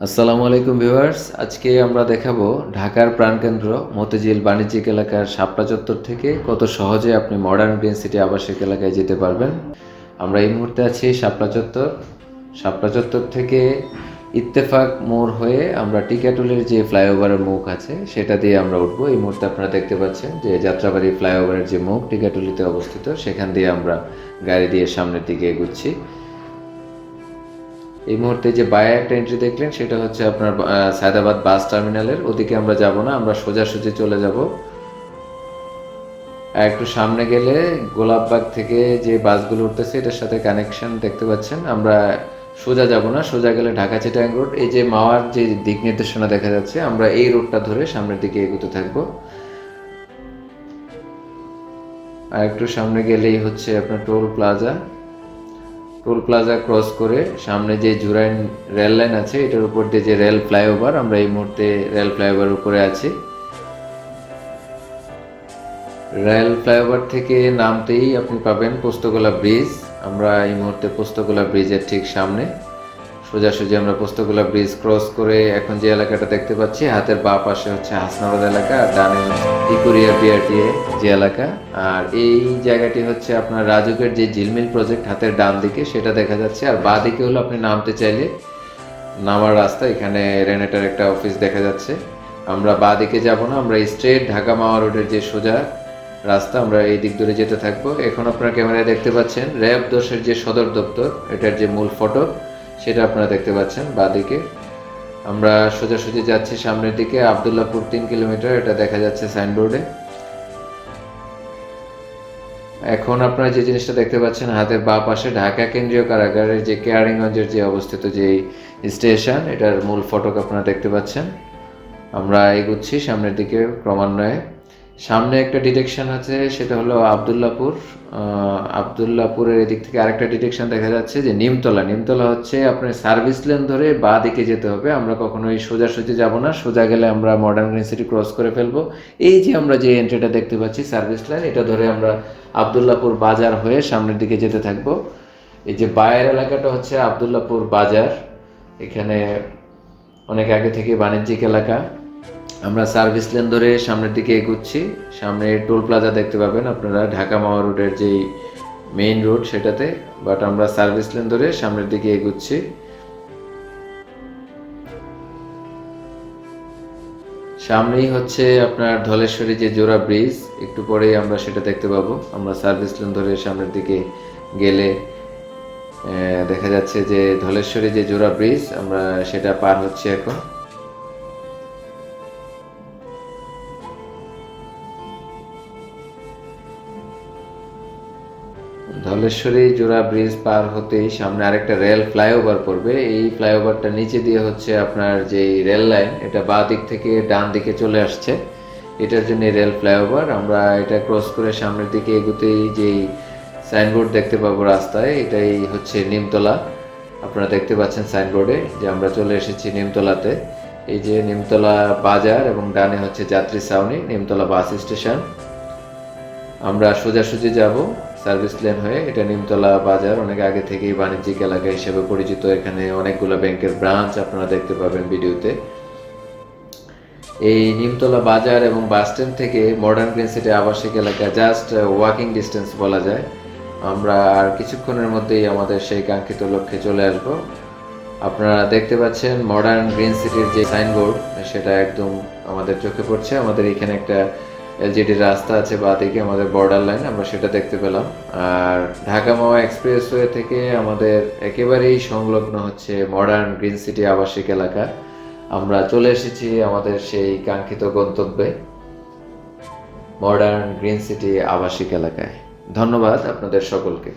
আসসালামু আলাইকুম ভিউয়ার্স, আজকে আমরা দেখাবো ঢাকার প্রাণকেন্দ্র মতিঝিল বাণিজ্যিক এলাকার শাপলা চত্বর থেকে কত সহজে আপনি মডার্ন গ্রিন সিটি আবাসিক এলাকায় যেতে পারবেন। আমরা এই মুহূর্তে আছি শাপলা চত্বর। শাপলা চত্বর থেকে ইত্তেফাক মোড় হয়ে আমরা টিকাটুলির যে ফ্লাইওভারের মুখ আছে সেটা দিয়ে আমরা উঠবো। এই মুহূর্তে আপনারা দেখতে পাচ্ছেন যে যাত্রাবাড়ি ফ্লাইওভারের যে মুখ টিকাটুলিতে অবস্থিত, সেখান দিয়ে আমরা গাড়ি দিয়ে সামনের দিকে এগুচ্ছি। এই মুহূর্তে যে বায়ে একটা এন্ট্রি দেখলেন সেটা হচ্ছে আপনার সায়দাবাদ বাস টার্মিনালের ওদিকে আমরা যাব না, আমরা সোজাসুজি চলে যাব। আর একটু সামনে গেলে গোলাপবাগ থেকে যে বাসগুলো উঠতেছে এটার সাথে কানেকশন দেখতে পাচ্ছেন। আমরা সোজা যাব না, সোজা গেলে ঢাকা চিটাগাং রোড, এই যে মাওয়ার যে দিক নির্দেশনা দেখা যাচ্ছে আমরা এই রোডটা ধরে সামনের দিকে এগোতে থাকবো। আর একটু সামনে গেলেই হচ্ছে আপনার টোল প্লাজা ক্রস করে সামনে যে জুরাইন রেল লাইন আছে এটার উপর দিয়ে যে রেল ফ্লাইওভার, আমরা এই মুহূর্তে রেল ফ্লাইওভার উপরে আছি। রেল ফ্লাইওভার থেকে নামতেই আপনি পাবেন পোস্তগোলা ব্রিজ। আমরা এই মুহূর্তে পোস্তগোলা ব্রিজের ঠিক সামনে, সোজাসুজি আমরা পোস্তগোলা ব্রিজ ক্রস করে এখন যে এলাকাটা দেখতে পাচ্ছি হাতের বাঁ পাশে হচ্ছে হাসনাবাদ এলাকা, আর ডানে টিকুরিয়া বিআরটিএ যে এলাকা। আর এই জায়গাটি হচ্ছে আপনার রাজুকের যে ঝিলমিল প্রজেক্ট হাতের ডান দিকে সেটা দেখা যাচ্ছে। আর বাঁ দিকে হলো আপনি নামতে চাইলে নামার রাস্তা, এখানে রেনেটার একটা অফিস দেখা যাচ্ছে। আমরা বাঁ দিকে যাব না, আমরা স্ট্রেট ঢাকা মাওয়া রোডের যে সোজা রাস্তা আমরা এই দিক ধরে যেতে থাকবো। এখন আপনারা ক্যামেরায় দেখতে পাচ্ছেন র্যাব 10-এর যে সদর দপ্তর, এটার যে মূল ফটক সেটা আপনারা দেখতে পাচ্ছেন বাঁ দিকে। আমরা সোজাসুজি যাচ্ছি সামনের দিকে, আবদুল্লাপুর 3 কিলোমিটার এটা দেখা যাচ্ছে সাইনবোর্ডে। এখন আপনারা যে জিনিসটা দেখতে পাচ্ছেন হাতের বাঁ পাশে ঢাকা কেন্দ্রীয় কারাগারের যে কেয়ারিংগঞ্জের যে অবস্থিত যে স্টেশন, এটার মূল ফটক আপনারা দেখতে পাচ্ছেন। আমরা এগুচ্ছি সামনের দিকে ক্রমান্বয়ে। সামনে একটা ডিটেকশন আছে, সেটা হলো আবদুল্লাপুরের এদিক থেকে আরেকটা ডিটেকশন দেখা যাচ্ছে যে নিমতলা হচ্ছে আপনার সার্ভিস লেন ধরে বাঁ দিকে যেতে হবে। আমরা কখনোই সোজাসুজি যাব না, সোজা গেলে আমরা মডার্ন গ্রিন সিটি ক্রস করে ফেলবো। এই যে আমরা যে এন্ট্রিটা দেখতে পাচ্ছি সার্ভিস লাইন, এটা ধরে আমরা আবদুল্লাপুর বাজার হয়ে সামনের দিকে যেতে থাকবো। এই যে বায়ের এলাকাটা হচ্ছে আবদুল্লাপুর বাজার, এখানে অনেক আগে থেকে বাণিজ্যিক এলাকা। আমরা সার্ভিস লেন ধরে সামনের দিকে এগুচ্ছি। সামনে টোল প্লাজা দেখতে পাবেন আপনারা ঢাকা মাওয়া রোডের যেই মেইন রোড সেটাতে, বাট আমরা সার্ভিস লেন ধরে সামনের দিকে এগুচ্ছি। সামনেই হচ্ছে আপনার ধলেশ্বরী যে জোড়া ব্রিজ, একটু পরেই আমরা সেটা দেখতে পাবো। আমরা সার্ভিস লেন ধরে সামনের দিকে গেলে দেখা যাচ্ছে যে ধলেশ্বরী যে জোড়া ব্রিজ, আমরা সেটা পার হচ্ছি এখন। ধলেশ্বরী জোড়া ব্রিজ পার হতেই সামনে আরেকটা রেল ফ্লাইওভার পড়বে। এই ফ্লাইওভারটা নিচে দিয়ে হচ্ছে আপনার যে রেল লাইন, এটা বাঁ দিক থেকে ডান দিকে চলে আসছে, এটার জন্য রেল ফ্লাইওভার। আমরা এটা ক্রস করে সামনের দিকে এগোতেই যেই সাইনবোর্ড দেখতে পাবো রাস্তায়, এটাই হচ্ছে নিমতলা। আপনারা দেখতে পাচ্ছেন সাইনবোর্ডে যে আমরা চলে এসেছি নিমতলাতে। এই যে নিমতলা বাজার এবং ডানে হচ্ছে যাত্রী ছাউনি, নিমতলা বাস স্টেশন। আমরা সোজাসুজি যাব সার্ভিস লেন হয়ে। এটা নিমতলা বাজার অনেক আগে থেকেই বাণিজ্যিক এলাকা হিসেবে পরিচিত। এখানে অনেকগুলো ব্যাংকের ব্রাঞ্চ আপনারা দেখতে পাবেন ভিডিওতে। এই নিমতলা বাজার এবং বাস স্ট্যান্ড থেকে মডার্ন গ্রিন সিটি আবাসিক এলাকা জাস্ট ওয়াকিং ডিস্টেন্স বলা যায়। আমরা আর কিছুক্ষণের মধ্যেই আমাদের সেই কাঙ্ক্ষিত লক্ষ্যে চলে আসব। আপনারা দেখতে পাচ্ছেন মডার্ন গ্রিন সিটির যে সাইনবোর্ড, সেটা একদম আমাদের চোখে পড়ছে। আমাদের এখানে একটা এলজিডি রাস্তা আছে বাঁ দিকে, আমাদের বর্ডার লাইন, আমরা সেটা দেখতে পেলাম। আর ঢাকা মাওয়া এক্সপ্রেসওয়ে থেকে আমাদের একেবারেই সংলগ্ন হচ্ছে মডার্ন গ্রিন সিটি আবাসিক এলাকা। আমরা চলে এসেছি আমাদের সেই কাঙ্ক্ষিত গন্তব্যে, মডার্ন গ্রিন সিটি আবাসিক এলাকায়। ধন্যবাদ আপনাদের সকলকে।